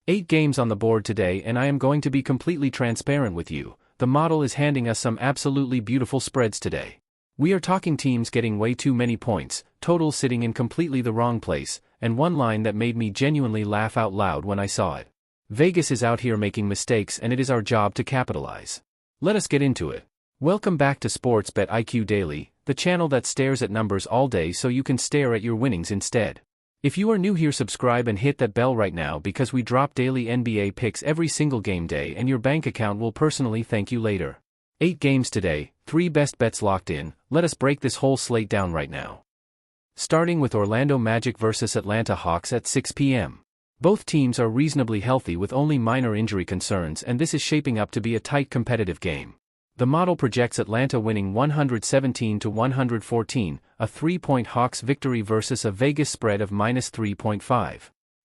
8 games on the board today, and I am going to be completely transparent with you. The model is handing us some absolutely beautiful spreads today. We are talking teams getting way too many points, totals sitting in completely the wrong place, and one line that made me genuinely laugh out loud when I saw it. Vegas is out here making mistakes, and it is our job to capitalize. Let us get into it. Welcome back to Sports Bet IQ Daily, the channel that stares at numbers all day so you can stare at your winnings instead. If you are new here, subscribe and hit that bell right now because we drop daily NBA picks every single game day and your bank account will personally thank you later. 8 games today, 3 best bets locked in. Let us break this whole slate down right now. Starting with Orlando Magic vs Atlanta Hawks at 6 p.m. Both teams are reasonably healthy with only minor injury concerns, and this is shaping up to be a tight competitive game. The model projects Atlanta winning 117-114, a 3-point Hawks victory versus a Vegas spread of -3.5.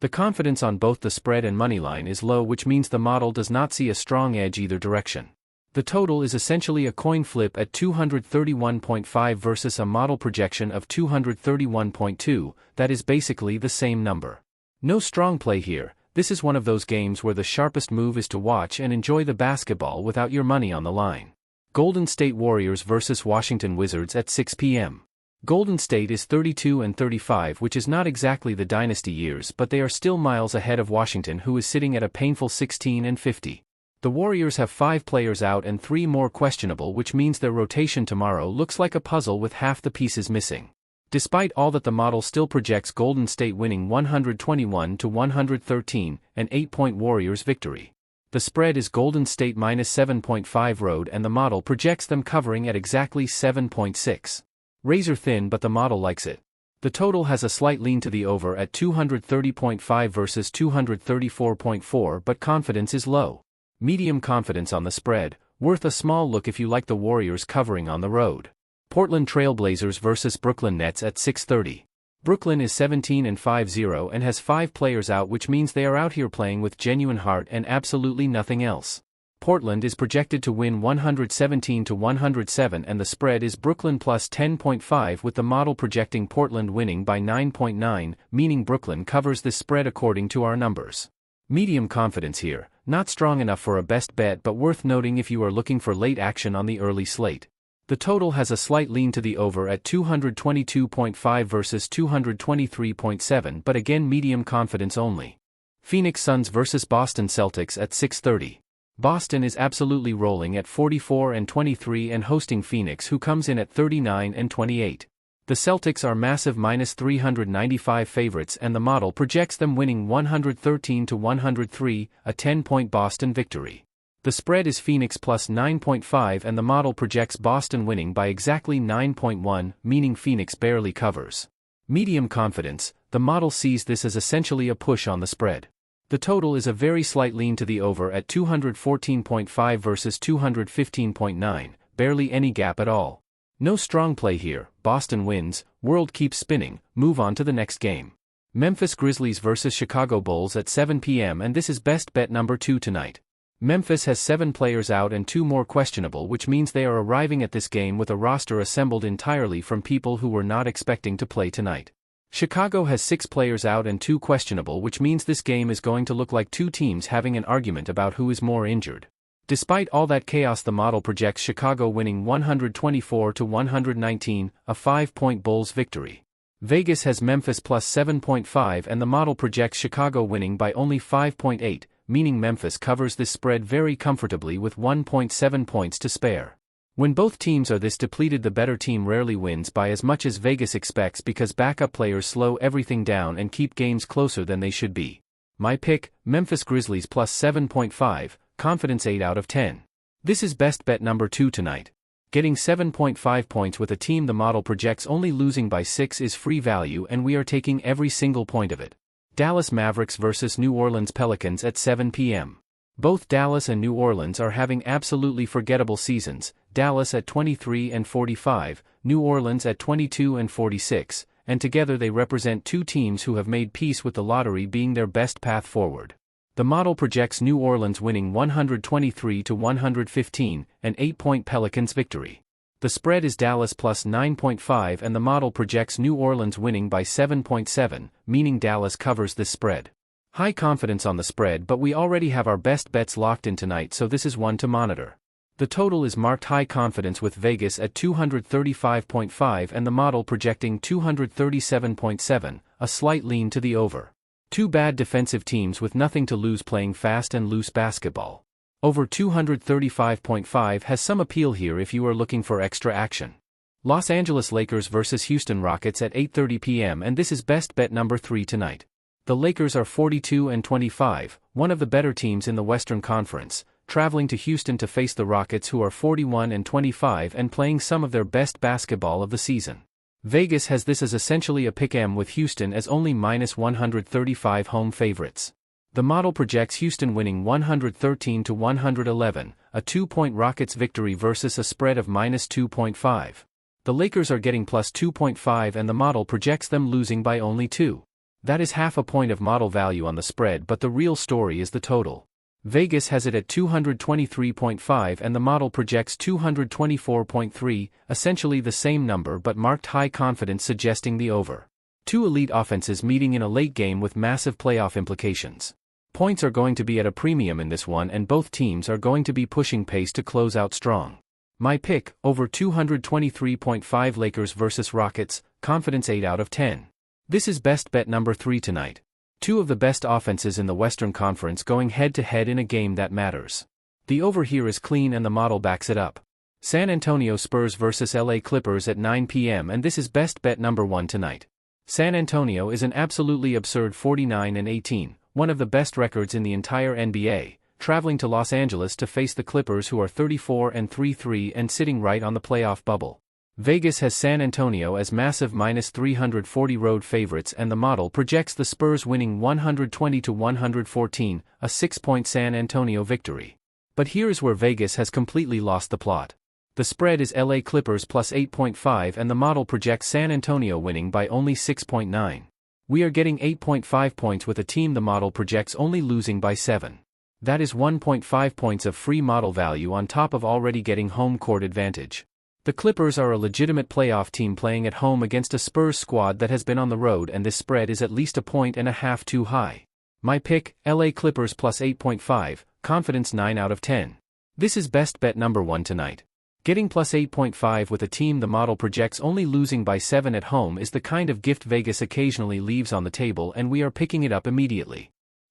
The confidence on both the spread and moneyline is low, which means the model does not see a strong edge either direction. The total is essentially a coin flip at 231.5 versus a model projection of 231.2, that is basically the same number. No strong play here. This is one of those games where the sharpest move is to watch and enjoy the basketball without your money on the line. Golden State Warriors vs Washington Wizards at 6 p.m. Golden State is 32-35, which is not exactly the dynasty years, but they are still miles ahead of Washington, who is sitting at a painful 16-50. The Warriors have 5 players out and 3 more questionable, which means their rotation tomorrow looks like a puzzle with half the pieces missing. Despite all that, the model still projects Golden State winning 121-113, an 8-point Warriors victory. The spread is Golden State -7.5 road, and the model projects them covering at exactly 7.6. Razor thin, but the model likes it. The total has a slight lean to the over at 230.5 versus 234.4, but confidence is low. Medium confidence on the spread, worth a small look if you like the Warriors covering on the road. Portland Trail Blazers vs Brooklyn Nets at 6:30. Brooklyn is 17-50 and has 5 players out, which means they are out here playing with genuine heart and absolutely nothing else. Portland is projected to win 117-107, and the spread is Brooklyn plus 10.5, with the model projecting Portland winning by 9.9, meaning Brooklyn covers this spread according to our numbers. Medium confidence here, not strong enough for a best bet, but worth noting if you are looking for late action on the early slate. The total has a slight lean to the over at 222.5 versus 223.7, but again medium confidence only. Phoenix Suns vs Boston Celtics at 6:30. Boston is absolutely rolling at 44-23 and hosting Phoenix, who comes in at 39-28. The Celtics are massive -395 favorites, and the model projects them winning 113-103, a 10-point Boston victory. The spread is Phoenix plus 9.5, and the model projects Boston winning by exactly 9.1, meaning Phoenix barely covers. Medium confidence, the model sees this as essentially a push on the spread. The total is a very slight lean to the over at 214.5 versus 215.9, barely any gap at all. No strong play here. Boston wins, world keeps spinning, move on to the next game. Memphis Grizzlies vs Chicago Bulls at 7 p.m. and this is best bet number 2 tonight. Memphis has 7 players out and 2 more questionable, which means they are arriving at this game with a roster assembled entirely from people who were not expecting to play tonight. Chicago has 6 players out and 2 questionable, which means this game is going to look like 2 teams having an argument about who is more injured. Despite all that chaos, the model projects Chicago winning 124-119, a 5-point Bulls victory. Vegas has Memphis plus 7.5, and the model projects Chicago winning by only 5.8, meaning Memphis covers this spread very comfortably with 1.7 points to spare. When both teams are this depleted, the better team rarely wins by as much as Vegas expects because backup players slow everything down and keep games closer than they should be. My pick, Memphis Grizzlies plus 7.5, confidence 8 out of 10. This is best bet number 2 tonight. Getting 7.5 points with a team the model projects only losing by 6 is free value, and we are taking every single point of it. Dallas Mavericks vs New Orleans Pelicans at 7 p.m. Both Dallas and New Orleans are having absolutely forgettable seasons, Dallas at 23-45, New Orleans at 22-46, and together they represent 2 teams who have made peace with the lottery being their best path forward. The model projects New Orleans winning 123-115, an 8-point Pelicans victory. The spread is Dallas plus 9.5, and the model projects New Orleans winning by 7.7, meaning Dallas covers this spread. High confidence on the spread, but we already have our best bets locked in tonight, so this is one to monitor. The total is marked high confidence with Vegas at 235.5 and the model projecting 237.7, a slight lean to the over. Two bad defensive teams with nothing to lose playing fast and loose basketball. Over 235.5 has some appeal here if you are looking for extra action. Los Angeles Lakers vs Houston Rockets at 8:30 p.m. and this is best bet number 3 tonight. The Lakers are 42-25, one of the better teams in the Western Conference, traveling to Houston to face the Rockets who are 41-25 and playing some of their best basketball of the season. Vegas has this as essentially a pick-em with Houston as only -135 home favorites. The model projects Houston winning 113-111, a 2-point Rockets victory versus a spread of -2.5. The Lakers are getting +2.5 and the model projects them losing by only 2. That is half a point of model value on the spread, but the real story is the total. Vegas has it at 223.5 and the model projects 224.3, essentially the same number but marked high confidence suggesting the over. Two elite offenses meeting in a late game with massive playoff implications. Points are going to be at a premium in this one and both teams are going to be pushing pace to close out strong. My pick, over 223.5 Lakers vs Rockets, confidence 8 out of 10. This is best bet number 3 tonight. Two of the best offenses in the Western Conference going head-to-head in a game that matters. The over here is clean and the model backs it up. San Antonio Spurs vs LA Clippers at 9 p.m. and this is best bet number 1 tonight. San Antonio is an absolutely absurd 49-18, one of the best records in the entire NBA, traveling to Los Angeles to face the Clippers who are 34-33 and sitting right on the playoff bubble. Vegas has San Antonio as massive -340 road favorites and the model projects the Spurs winning 120-114, a 6-point San Antonio victory. But here's where Vegas has completely lost the plot. The spread is LA Clippers +8.5 and the model projects San Antonio winning by only 6.9. We are getting 8.5 points with a team the model projects only losing by 7. That is 1.5 points of free model value on top of already getting home court advantage. The Clippers are a legitimate playoff team playing at home against a Spurs squad that has been on the road and this spread is at least 1.5 points too high. My pick, LA Clippers +8.5, confidence 9 out of 10. This is best bet number 1 tonight. Getting +8.5 with a team the model projects only losing by 7 at home is the kind of gift Vegas occasionally leaves on the table and we are picking it up immediately.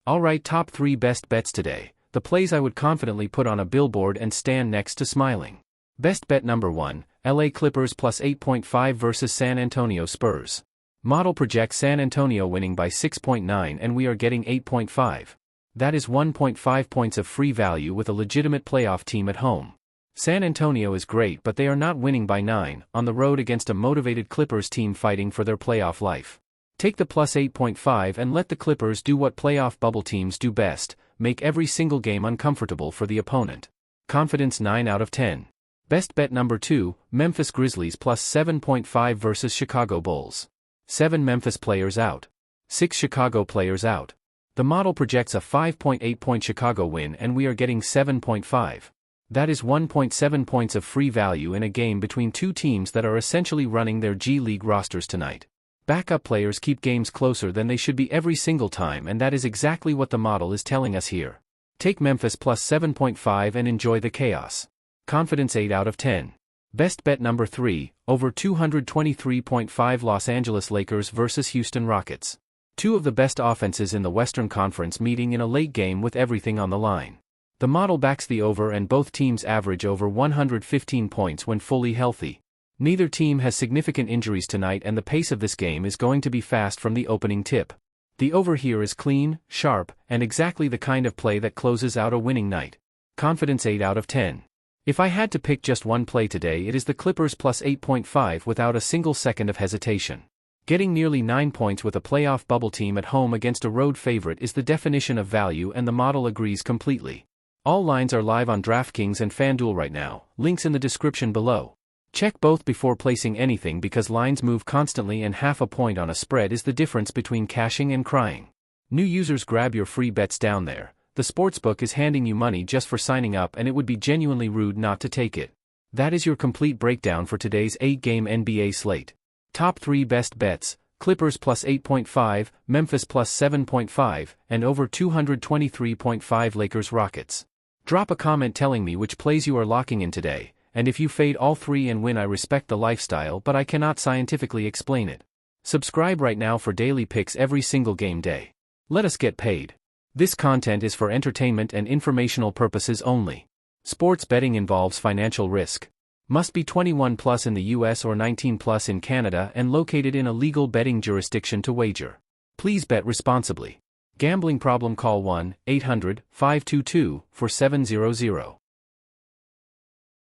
Alright, top 3 best bets today, the plays I would confidently put on a billboard and stand next to smiling. Best bet number 1, LA Clippers +8.5 vs San Antonio Spurs. Model projects San Antonio winning by 6.9 and we are getting 8.5. That is 1.5 points of free value with a legitimate playoff team at home. San Antonio is great but they are not winning by 9, on the road against a motivated Clippers team fighting for their playoff life. Take the +8.5 and let the Clippers do what playoff bubble teams do best, make every single game uncomfortable for the opponent. Confidence 9 out of 10. Best bet number 2, Memphis Grizzlies +7.5 vs Chicago Bulls. 7 Memphis players out. 6 Chicago players out. The model projects a 5.8 point Chicago win and we are getting 7.5. That is 1.7 points of free value in a game between two teams that are essentially running their G League rosters tonight. Backup players keep games closer than they should be every single time and that is exactly what the model is telling us here. Take Memphis +7.5 and enjoy the chaos. Confidence 8 out of 10. Best bet number 3, over 223.5 Los Angeles Lakers vs Houston Rockets. Two of the best offenses in the Western Conference meeting in a late game with everything on the line. The model backs the over and both teams average over 115 points when fully healthy. Neither team has significant injuries tonight and the pace of this game is going to be fast from the opening tip. The over here is clean, sharp, and exactly the kind of play that closes out a winning night. Confidence 8 out of 10. If I had to pick just one play today it is the Clippers +8.5 without a single second of hesitation. Getting nearly 9 points with a playoff bubble team at home against a road favorite is the definition of value and the model agrees completely. All lines are live on DraftKings and FanDuel right now, links in the description below. Check both before placing anything because lines move constantly and half a point on a spread is the difference between cashing and crying. New users grab your free bets down there. The sportsbook is handing you money just for signing up and it would be genuinely rude not to take it. That is your complete breakdown for today's 8-game NBA slate. Top 3 best bets, Clippers plus 8.5, Memphis plus 7.5, and over 223.5 Lakers Rockets. Drop a comment telling me which plays you are locking in today, and if you fade all three and win. I respect the lifestyle, but I cannot scientifically explain it. Subscribe right now for daily picks every single game day. Let us get paid. This content is for entertainment and informational purposes only. Sports betting involves financial risk. Must be 21 plus in the US or 19 plus in Canada and located in a legal betting jurisdiction to wager. Please bet responsibly. Gambling problem, call 1-800-522-4700.